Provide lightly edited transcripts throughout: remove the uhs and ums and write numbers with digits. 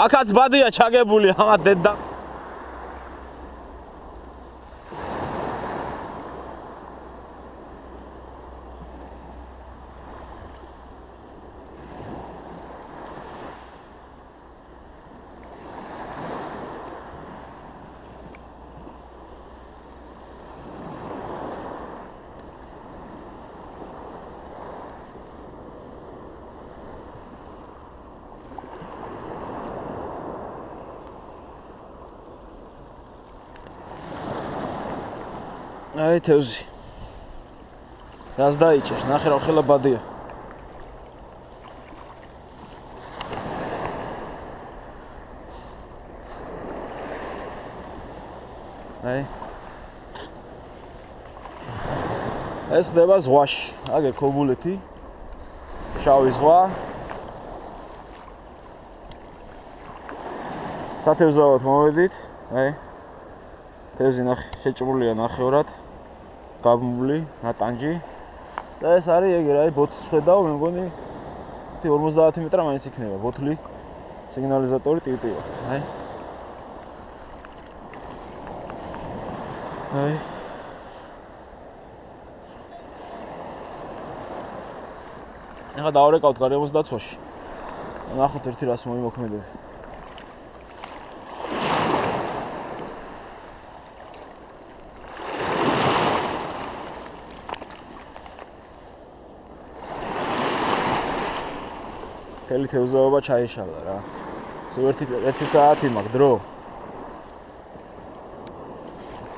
აქაც ბადია ჩაგებული ამა დედა. აი თევზი. რას დაიჭერს? ნახე რა ხელა ბადია. აი. ეს ხდება ზღვაში. აგე ქობულეთი. შავი ზღვა. სათევზაოდ მოვედით. აი. თევზი ნახე, შეჭრულია ნახევრად. გაბმული, ნატანჯი. და ეს არის ეგ რა, ბოთლს ხედავ, მე მგონი 50 მეტრა მაინც იქნება ბოთლი. სიგნალიზატორი ტივტივა. აი. აი. ახლა დავრეკავთ გარემოს დაცვაში. ნახოთ ერთი რას მოიმოქმედები. ხელი თევზაობა ჩაიშალა რა. სულ ერთი საათი მაქვს დრო.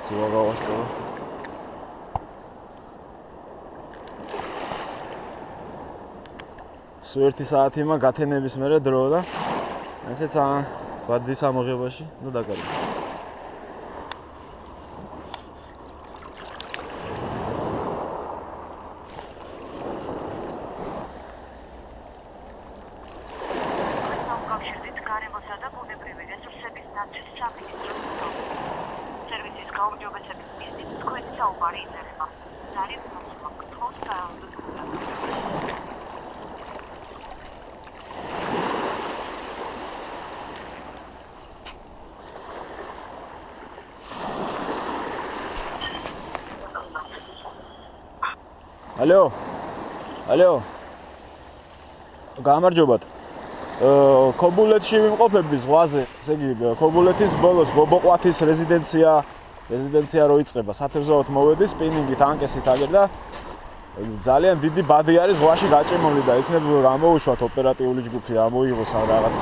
ძუა გავასწავლე. სულ ერთი საათი მაქვს გათენების მერე დრო და ესეც ბადის ამოღებაში, ნუ დაგარგე. Алло. Алло. გამარჯობათ. ქობულეთში ვიმყოფები ზღვაზე. ესე იგი, ქობულეთის ბოლოს ბობოყვათის რეზიდენცია რო იწყება. სათევზაოდ მოვედი სპინინგით, ანკესით აგერ და ძალიან დიდი ბადი არის ზღვაში გაჭიმული და იქნებ გამოუშვათ ოპერატიული ჯგუფი, ამოიღოს რაღაც.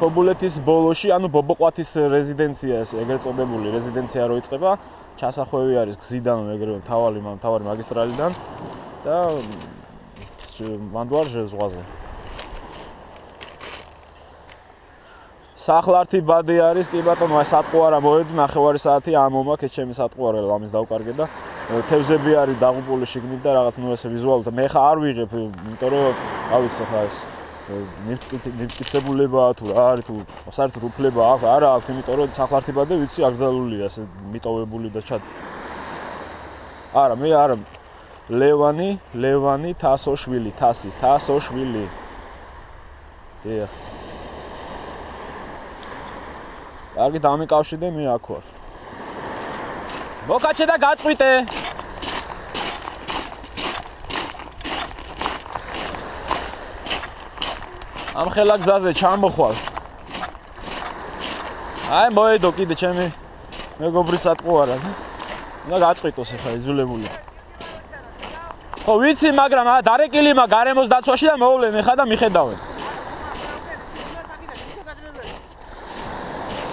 ქობულეთის ბოლოში, ანუ ბობოყვათის რეზიდენცია, ეგრეთ წოდებული რეზიდენცია რო იწყება. ჩასახვევი არის გზიდან ეგრევე თავარი მაგისტრალიდან და მანდვარჟე ზღვაზე. სახლართი ბადი არის, კი ბატონო, აი სატყუ არა მოვედი, ნახევარი საათი ამომაქ, ეს ჩემი სატყუ არა, ამის დავკარგე და თევზები არის დაღუპული შიგნით და რაღაც ნუ ესე ვიზუალურად მე ხა არ ვიღებ, იმიტომ რომ ავიცი ხა ეს ნიფტიცებულება თუ რა არის თუ საერთოდ უფლება აქვს არა აქვს იმიტომ რომ სახლართი ბადე ვიცი აკრძალულია ესე მიტოვებული და ჩად არა მე არა ლევანი თასოშვილი თასოშვილი დიახ კარგი დამიკავშირდე მე აქ ვარ მოკაჩე და გაწყვიტე ამ ხელა გზაზე ჩამოხვალ. აი მოედო კიდე ჩემი მეგობრი სატყუ არა. უნდა გაწყვიტოს ახლა იზოლებული. ხო ვიცი, მაგრამ დარეკილი მაგ გარემოს დაცვაში და მოვლენ ახლა და მიხედავენ.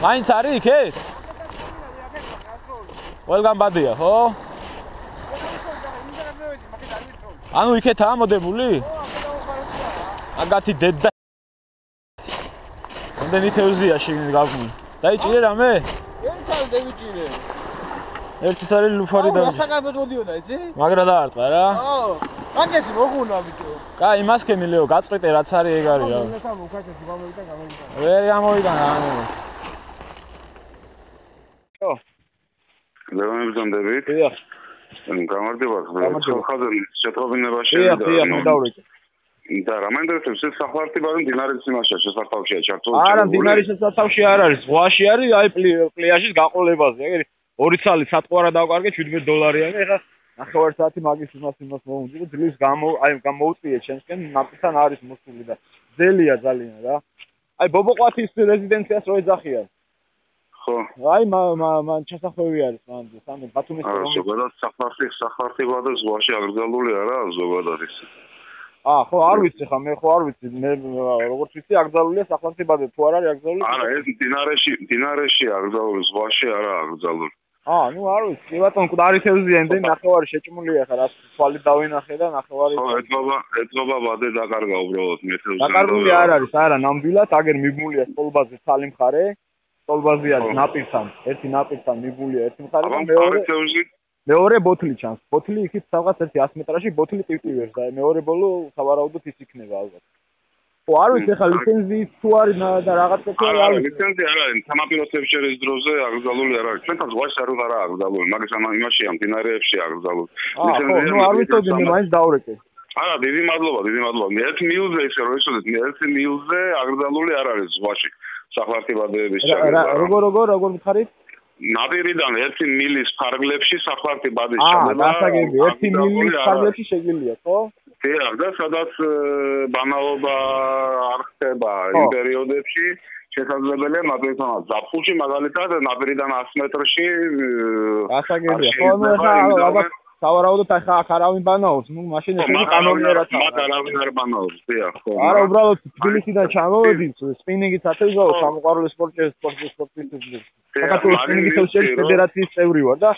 მაინც არის იქ ეს? ყველგან ბადია, ხო? ანუ იქეთაა მოდებული? აგათი დედა რამდენი თევზია შიგნით გაგმული. დაიჭირე რამე? ერთად დავიჭირე. ერთის არის ლუფარი და გასაკაბად მოდიოდა, იცი? მაგრა დაარტყა რა? ხო. მაგესი მოხუნა ბიჭო. კაი, იმასკენი ლეო, გაწყვიტე რაც არის ეგ არის რა. ვერ გამოვიდა რა. ხო. ლევანებს დამდებით? დიახ. გამარჯობა, ხაზარი შეტყობინებაში და დიახ, მე დავრეკე. და რა მაინტერესებს ეს საფრთხე ბადე მდინარის იმაშია შესართავშია ჩართული. არა, მდინარის შესართავში არ არის, ზღვაში არის, აი პლიაჟის გაყოლებაზე. ეგ ორი ცალი სატყვარა დავკარგე $7 ეხლა 9 საათი მაგის იმას მოუნდი, ძლის გამოუწიე ჩემსკენ, ნაპირთან არის მოსული და ძელია ძალიან რა. აი ბობოყვათის რეზიდენციას რო ეძახიან. ხო. აი მან ჩასახვევი არის მან სამი ბათუმის ზოგადად საფრთხე ბადე ზღვაში აკრძალული არა ზოგადად ის. ხო არ ვიცი ხა მე ხო არ ვიცი მე როგორც ვიცი აკრძალულია საფრთხე ბადე თუ არ არის აკრძალული არა ეს მდინარეში აკრძალული ზღვაში არა აკრძალული ნუ არ ვიცი კი ბატონო მკვდარი თევზია იმდენ ნახევარი შეჭმულია ხა რა თვალი დავინახე და ნახევარი ხო ეთნობა ბადე დაკარგა უბრალოდ მე თევზი დაკარგული არ არის არა ნამდვილად აგერ მიბმულია სტოლბაზე ცალი მხარე სტოლბაზია ნაპირთან ერთი ნაპირთან მიბმულია ერთი მხარე და მეორე ბოთლი ჩანს. ბოთლი იქით რაღაც 100 მეტრაში ბოთლი ტივტივებს და მეორე ბოლო სავარაუდოდ ის იქნება ალბათ. ხო არ ვიცი ხა ლიცენზიის თუ არის და რაღაც τέτοια არ არის. ლიცენზია არ არის. სამაპირო თევზჭერის დროზე აკრძალული არ არის. ჩვენთან ზღვაში არ აკრძალული, მაგას იმაშია მდინარეებში აკრძალული. ლიცენზია ნუ არ ვიცოდი მე მაინც დავრეკე. არა, დიდი მადლობა. მე ერთ მიულზე ისე რომ ისოდეთ, მე ერთ მიულზე აკრძალული არ არის ზღვაში. საფრთხე ბადეების როგორ მითხარით? ნაპირიდან 1 მილის ფარგლებში საფრთხე ბადის ჩადება. გასაგები 1 მილის ფარგლებში შეგიძლია, ხო? დიახ, და სადაც ბანაობა არ ხდება იმ პერიოდებში შესაძლებელია ნაპირთანაც ზაფხულში მაგალითად ნაპირიდან 100 მეტრში გასაგებია. ხო, ალბათ სავარაუდოდ ახლა აქ არავინ ბანაობს, ნუ მაშინ ეს კანონიერად არავინ არ ბანაობს, დიახ, ხო. არა, უბრალოდ თბილისიდან ჩამოვედით, სპინინგით ათევზაო, სამოყვარული სპორტისტები. საქართველოს სპინინგის ფედერაციის წევრი ვარ და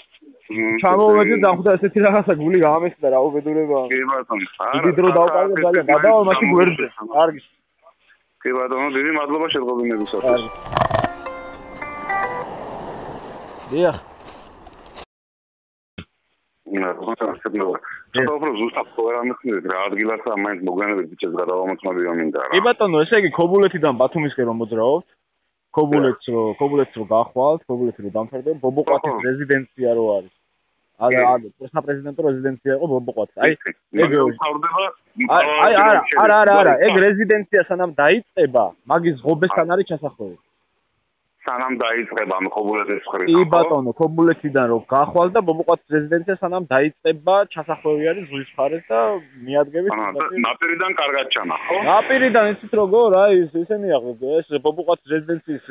ჩამოვედით და ხუთა ესეთი რაღაცა გული გამესდა რა უბედურებაა. კი ბატონო. დიდი დრო დავყავდა ძალიან, გადავალ მაშინ გვერდზე. კარგი. კი ბატონო, დიდი მადლობა შეწყობინებისათვის. დიახ. უფრო ზუსტად რა მიხნით რა ადგილასა მაინც მოგვიანებით ბიჭებს გადავამოწმები რომ მინდა რა. კი ბატონო, ესე იგი ქობულეთიდან ბათუმისკენ რომ მოძრაობთ, ქობულეთს რო გახვალთ, ქობულეთი რო დამთავრდება, ბობოყვათის რეზიდენცია რო არის. საპრეზიდენტო რეზიდენცია იყო ბობოყვათის. აი არა, ეგ რეზიდენცია სანამ დაიწყება, მაგის ღობესთან არის ჩასახვევი. სანამ დაიწყება ქობულეთის ხრი. კი ბატონო, ქობულეთიდან რო გახვალ და ბობოყვათის რეზიდენცია სანამ დაიწყება, ჩასახვევი არის ზღვის მხარეს და მიადგებით. ნაპირიდან კარგად ჩანა, ხო? ნაპირიდან იცით როგორ, აი ისენია ეს ბობოყვათის რეზიდენციის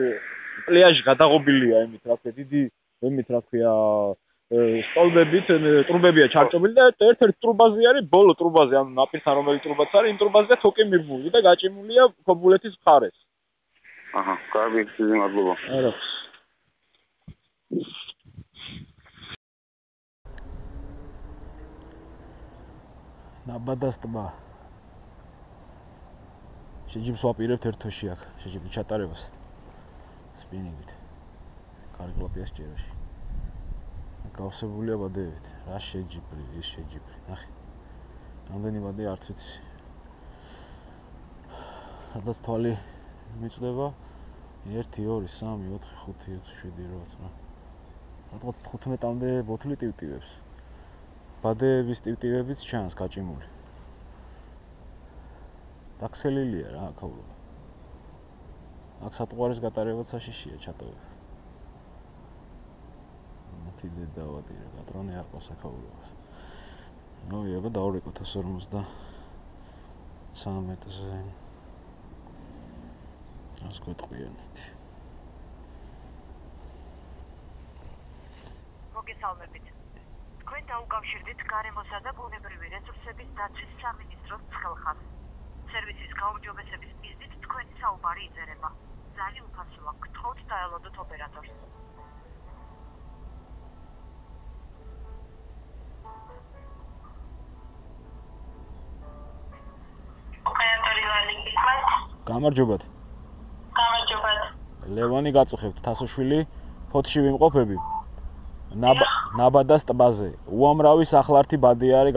პლიაჟი გადაღობილია იმით, რა ქვია, დიდი იმით, რა ქვია, სტოლბებით, ტრუბებია ჩარჭობილი და ერთ-ერთ ტრუბაზე არის ბოლო ტრუბაზე, ანუ ნაპირთან რომელიც ტრუბაც არის, იმ ტრუბაზეა თოკი მიბმული და გაჭიმულია ქობულეთის მხარეს. აჰა, კარგი, დიდი მადლობა. არა. ნაბადას ტბა. შეჯიბს ვაპირებთ ერთ თოში აქ, შეჯიბის ჩატარებას. სპინინგით. კარგლაპია სჭერაში. გავსებულია ბადეებით. რა შეჯიბრი, ის შეჯიბრი. ნახე. რამდენი ბადე არც ვიცი. სადაც თვალი მიწდება 1 2 3 4 5 6 7 8 რაღაც 15-მდე ბოთლი ტივტივებს. ბადეების ტივტივებიც ჩანს გაჭიმული. დაქსელილია რა აქაურობა. აქ სატყვარის გატარებაც საშიშია ჩატოვება. მათი დავატირე პატრონი არ ყავს აქაურობას. ნუ ვიაბა დავრეკოთ 153-ზე. ას გვეტყვიანით. მოგესალმებით. თქვენ დაუკავშირდით გარემოსა და ბუნებრივი რესურსების დაცვის სამინისტროს ხელხანს. სერვისის გაუმჯობესების მიზნით თქვენი საუბარი იწერება. ძალიან უფასოა, გთხოვთ დაელოდოთ ოპერატორს. ოპერატორი ლალიკი ხარ? გამარჯობათ. ლევანი გაწუხებთ თასოშვილი ფოთში ვიმყოფები ნაბადას ტბაზე უამრავი სახლართი ბადე არის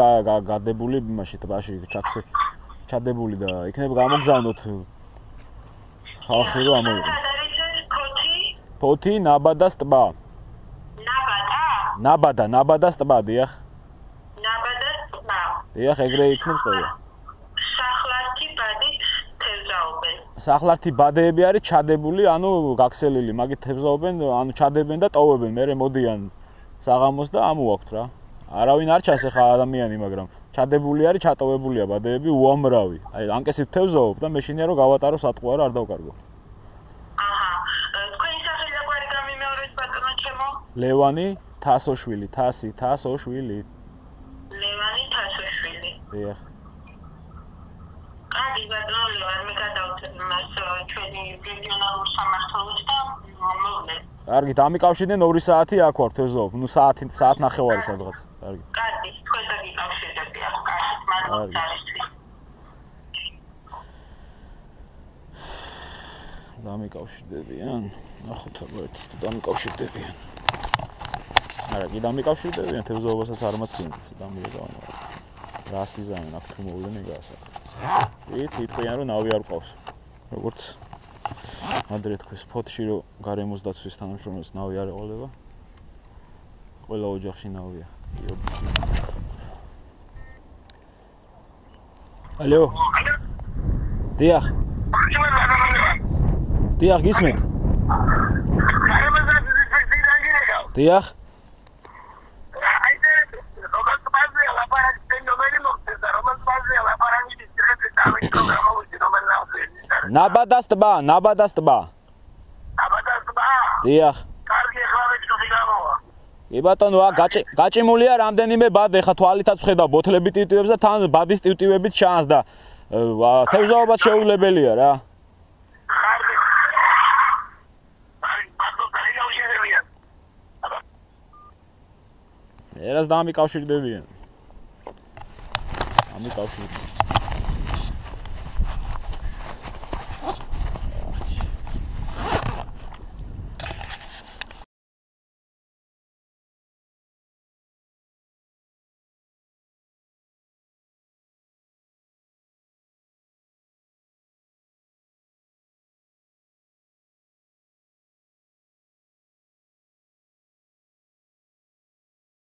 გადებული იმაში ტბაში ჩაქსე ჩადებული და იქნება გამოგზავნოთ ხალხი რომ ამოიღო ფოთი ნაბადას ტბა ნაბადას ტბა დიახ ნაბადას ტბა დიახ ეგრე იქნებს ყველა სახლართი სახლართი ბადეები არის ჩადებული, ანუ გაქსელილი, მაგით თევზაობენ, ანუ ჩადებენ და ტოვებენ, მერე მოდიან საღამოს და ამოაქვთ რა. არავინ არ ჩას ახლა ადამიანი, მაგრამ ჩადებული არის, ჩატოვებულია ბადეები უამრავი. აი, ანკესით თევზაობ და მეშინია რომ გავატარო სატყუა რა არ დავკარგო. თქვენი სახელი და გვარი გამიმეორეთ ბატონო ჩემო? ლევანი თასოშვილი, თასოშვილი. ლევანი თასოშვილი. დიახ. კარგი ბატონო ლევანი, მე გადავწევ მას ჩვენი რეგიონალურ სამმართველოს და მოვიდეთ. კარგი, დამიკავშირდნენ 2 საათი აქ ვარ თევზაობ. ნუ საათ ნახევარი სადღაც. კარგი. კარგი, თქვენ დაგიკავშირდები აქ, კარგი, მადლობა წარისთვის. დამიკავშირდებიან. ნახოთ ალბათ თუ დამიკავშირდებიან. არა, კი დამიკავშირდებიან, თევზაობასაც არ მაცდიან, დამიეგავენ. რა სიზამენ აქ თუ მოვლენ ეგასა. იცი, იტყვიან რომ ნავი არ ყავს. როგორც ადრე თქვეს ფოთში რომ გარემოს დაცვის თანამშრომელს ნავი არ ეყოლება. ყველა ოჯახში ნავია. ალო. დიახ. დიახ, გისმენთ? დიახ. ნაბადას ტბა. დიახ. კარგი, ახლა ვეცნობი გამოვა. კი ბატონო, გაჭიმულია რამდენიმე ბადე, ხა თვალითაც ხედავ ბოთლები ტივტივებს და თან ბადის ტივტივებიც ჩანს და თევზაობაც შეუძლებელია რა. კარგი. ბატონო, დაიგავშერებიან. ერას დამიკავშირდებიან. ამიკავშირდებიან.